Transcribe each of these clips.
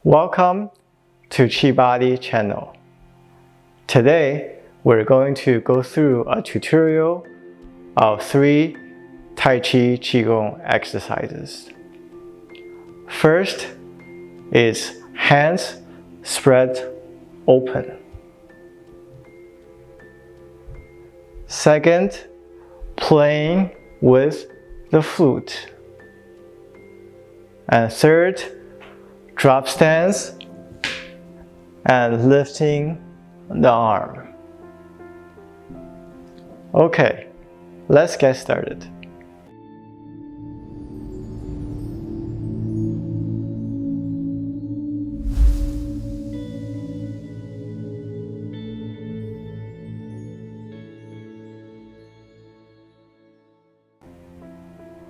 Welcome to Qi Body channel. Today, we're going to go through a tutorial of 3 Tai Chi Qigong exercises. First is hands spread open. Second, playing with the flute. And third, drop stance and lifting the arm. Okay, let's get started.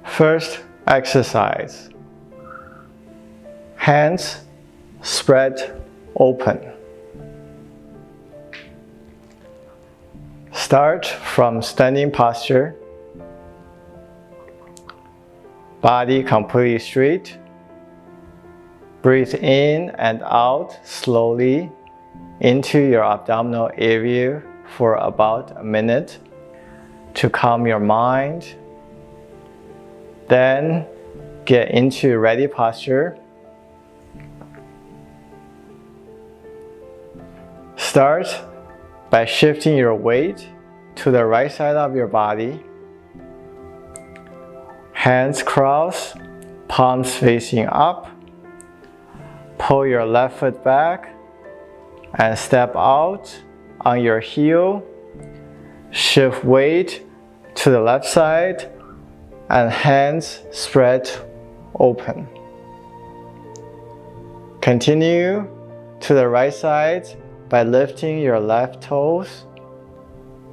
First exercise. Hands spread open. Start from standing posture. Body completely straight. Breathe in and out slowly into your abdominal area for about a minute to calm your mind. Then get into ready posture. Start by shifting your weight to the right side of your body. Hands crossed, palms facing up. Pull your left foot back and step out on your heel. Shift weight to the left side and hands spread open. Continue to the right side by lifting your left toes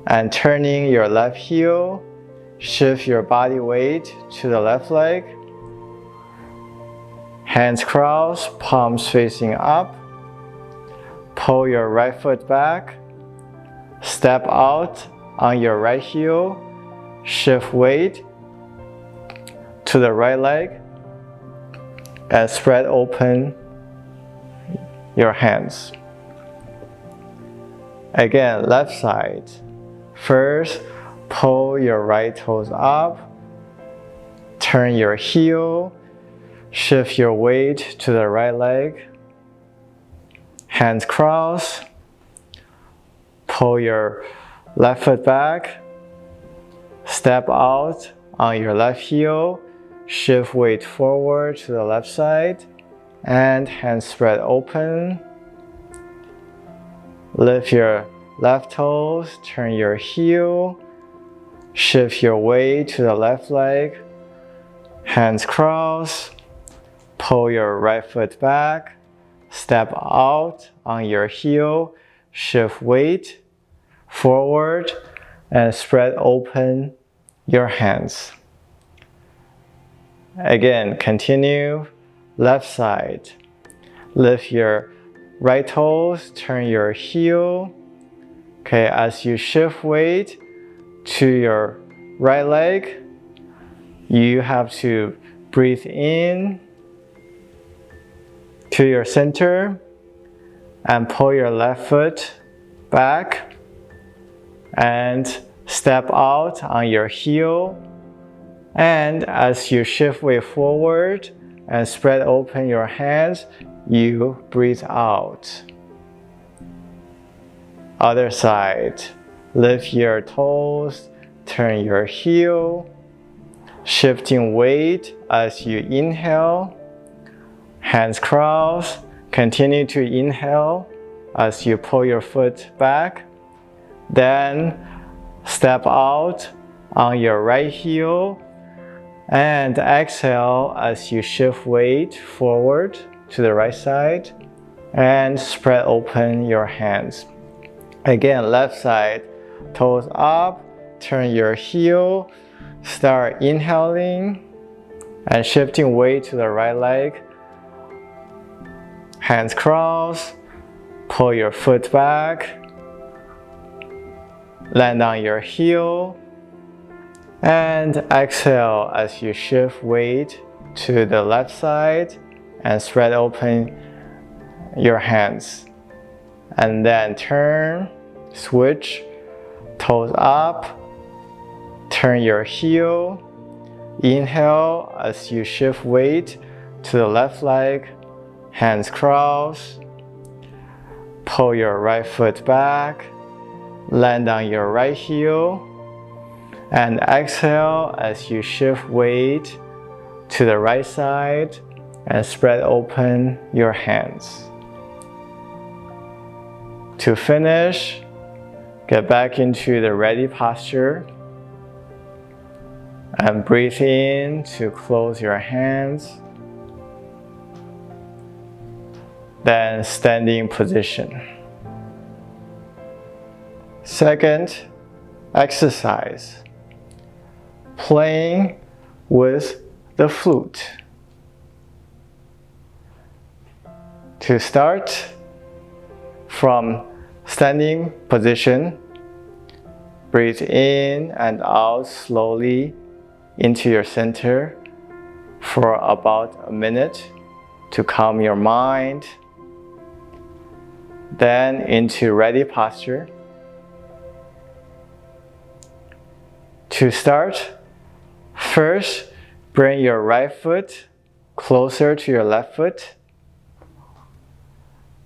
and turning your left heel. Shift your body weight to the left leg. Hands crossed, palms facing up. Pull your right foot back. Step out on your right heel. Shift weight to the right leg and spread open your hands. Again, left side. First, pull your right toes up. Turn your heel. Shift your weight to the right leg. Hands crossed. Pull your left foot back. Step out on your left heel. Shift weight forward to the left side. And hands spread open. Lift your left toes, turn your heel, shift your weight to the left leg, hands crossed, pull your right foot back, step out on your heel, shift weight forward, and spread open your hands. Again, continue, left side, lift your right toes, turn your heel. Okay, as you shift weight to your right leg, you have to breathe in to your center and pull your left foot back and step out on your heel. And as you shift weight forward and spread open your hands, you breathe out. Other side. Lift your toes, turn your heel, shifting weight as you inhale. Hands crossed. Continue to inhale as you pull your foot back. Then step out on your right heel and exhale as you shift weight forward to the right side and spread open your hands. Again, left side, toes up, turn your heel, start inhaling and shifting weight to the right leg. Hands crossed, pull your foot back, land on your heel, and exhale as you shift weight to the left side and spread open your hands. And then turn, switch, toes up, turn your heel, inhale as you shift weight to the left leg, hands crossed, pull your right foot back, land on your right heel, and exhale as you shift weight to the right side and spread open your hands. To finish, get back into the ready posture and breathe in to close your hands. Then standing position. Second exercise, playing with the flute. To start, from standing position, breathe in and out slowly into your center for about a minute to calm your mind. Then into ready posture. To start, first bring your right foot closer to your left foot.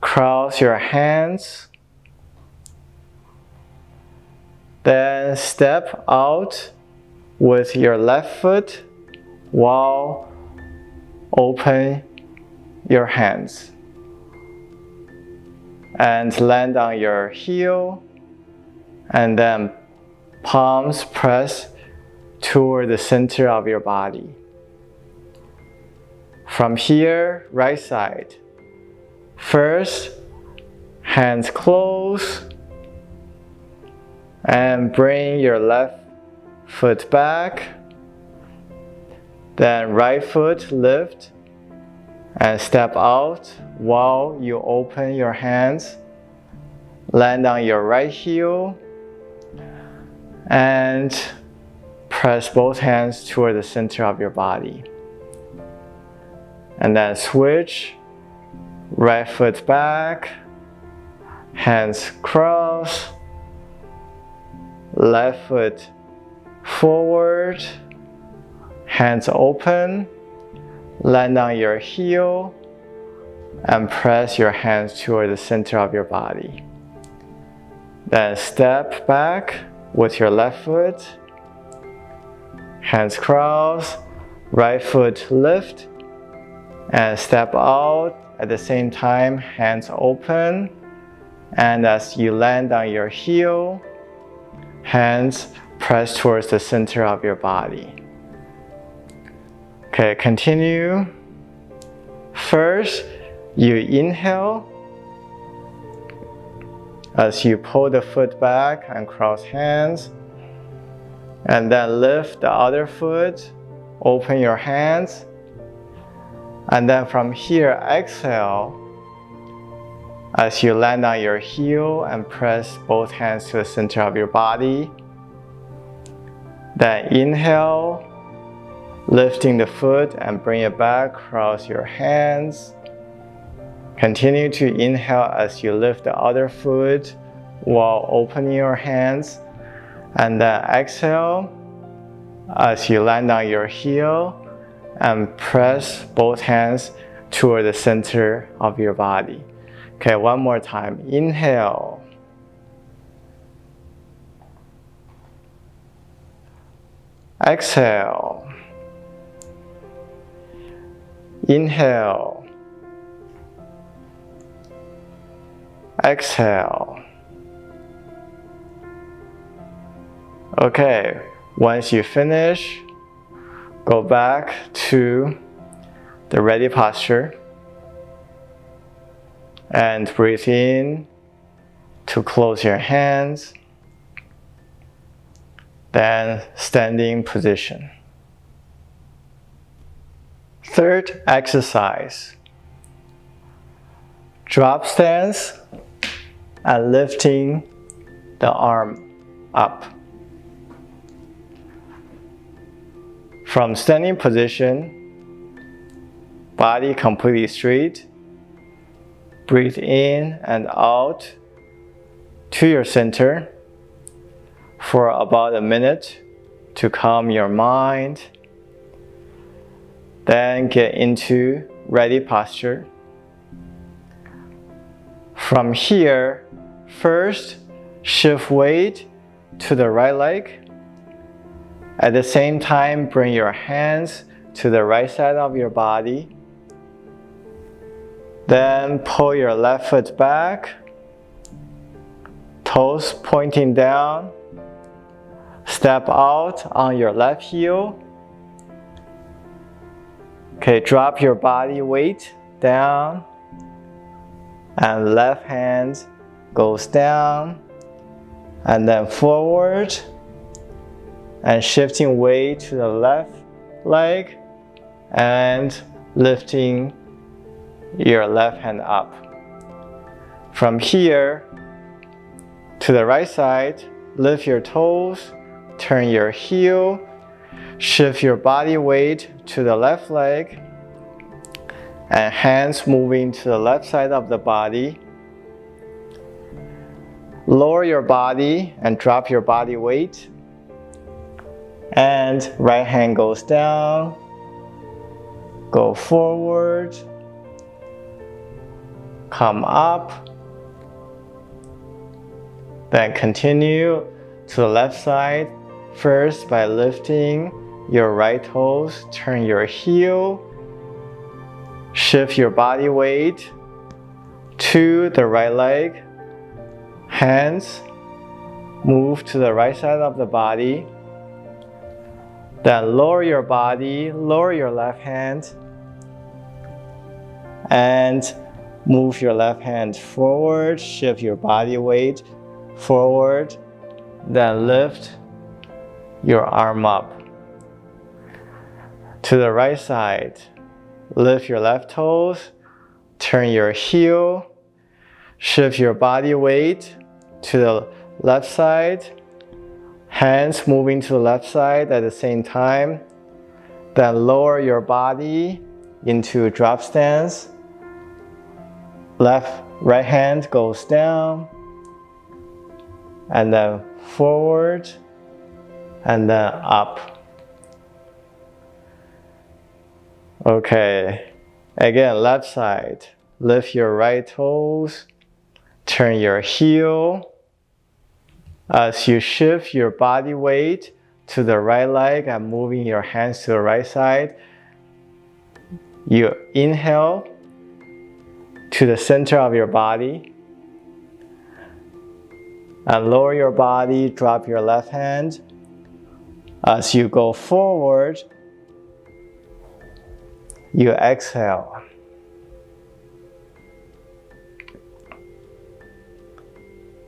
Cross your hands. Then step out with your left foot while open your hands. And land on your heel, and then palms press toward the center of your body. From here, right side. First, hands close, and bring your left foot back. Then right foot lift and step out while you open your hands. Land on your right heel and press both hands toward the center of your body. And then switch, right foot back, hands cross, left foot forward, hands open, land on your heel, and press your hands toward the center of your body. Then step back with your left foot, hands crossed, right foot lift, and step out at the same time, hands open. And as you land on your heel, hands press towards the center of your body. Okay, continue. First, you inhale as you pull the foot back and cross hands. And then lift the other foot, open your hands. And then from here, exhale as you land on your heel and press both hands to the center of your body. Then inhale, lifting the foot and bring it back, cross your hands. Continue to inhale as you lift the other foot while opening your hands. And then exhale as you land on your heel and press both hands toward the center of your body. Okay, one more time. Inhale. Exhale. Inhale. Exhale. Okay, once you finish, go back to the ready posture and breathe in to close your hands. Then standing position. Third exercise, drop stance and lifting the arm up. From standing position, body completely straight, breathe in and out to your center for about a minute to calm your mind. Then get into ready posture. From here, first shift weight to the right leg. At the same time, bring your hands to the right side of your body. Then pull your left foot back, toes pointing down. Step out on your left heel. Okay, drop your body weight down, and left hand goes down, and then forward, and shifting weight to the left leg, and lifting your left hand up. From here to the right side, lift your toes, turn your heel, shift your body weight to the left leg, and hands moving to the left side of the body. Lower your body and drop your body weight. And right hand goes down, go forward, come up, then continue to the left side, first by lifting your right toes, turn your heel, shift your body weight to the right leg, hands move to the right side of the body, then lower your body, lower your left hand, and move your left hand forward, shift your body weight forward, then lift your arm up. To the right side, lift your left toes, turn your heel, shift your body weight to the left side, hands moving to the left side at the same time, then lower your body into drop stance. Right hand goes down, and then forward, and then up. Okay, again, left side. Lift your right toes, turn your heel. As you shift your body weight to the right leg and moving your hands to the right side, you inhale to the center of your body. And lower your body, drop your left hand. As you go forward, you exhale.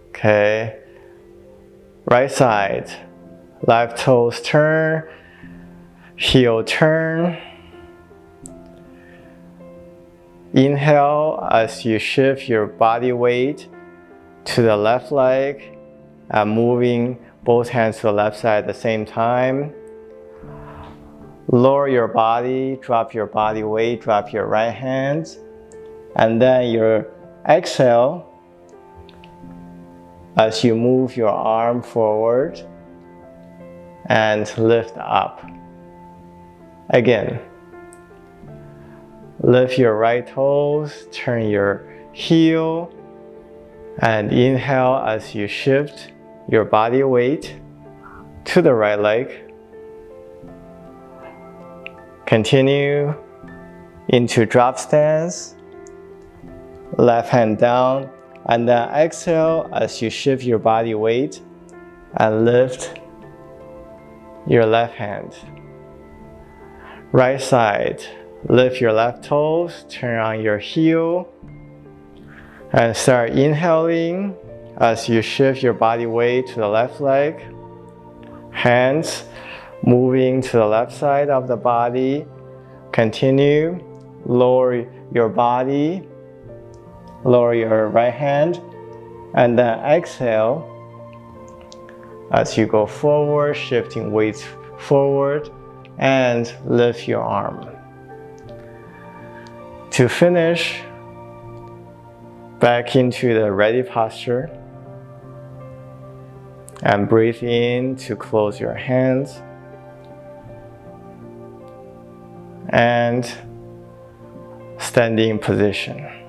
Okay. Right side. Left toes turn. Heel turn. Inhale as you shift your body weight to the left leg and moving both hands to the left side at the same time. Lower your body, drop your body weight, drop your right hand, and then your exhale as you move your arm forward and lift up. Again, lift your right toes, turn your heel, and inhale as you shift your body weight to the right leg. Continue into drop stance, left hand down, and then exhale as you shift your body weight and lift your left hand. Right side, lift your left toes, turn on your heel, and start inhaling as you shift your body weight to the left leg. Hands moving to the left side of the body. Continue, lower your body, lower your right hand, and then exhale as you go forward, shifting weights forward, and lift your arm. To finish, Back into the ready posture. And breathe in to close your hands. And standing position.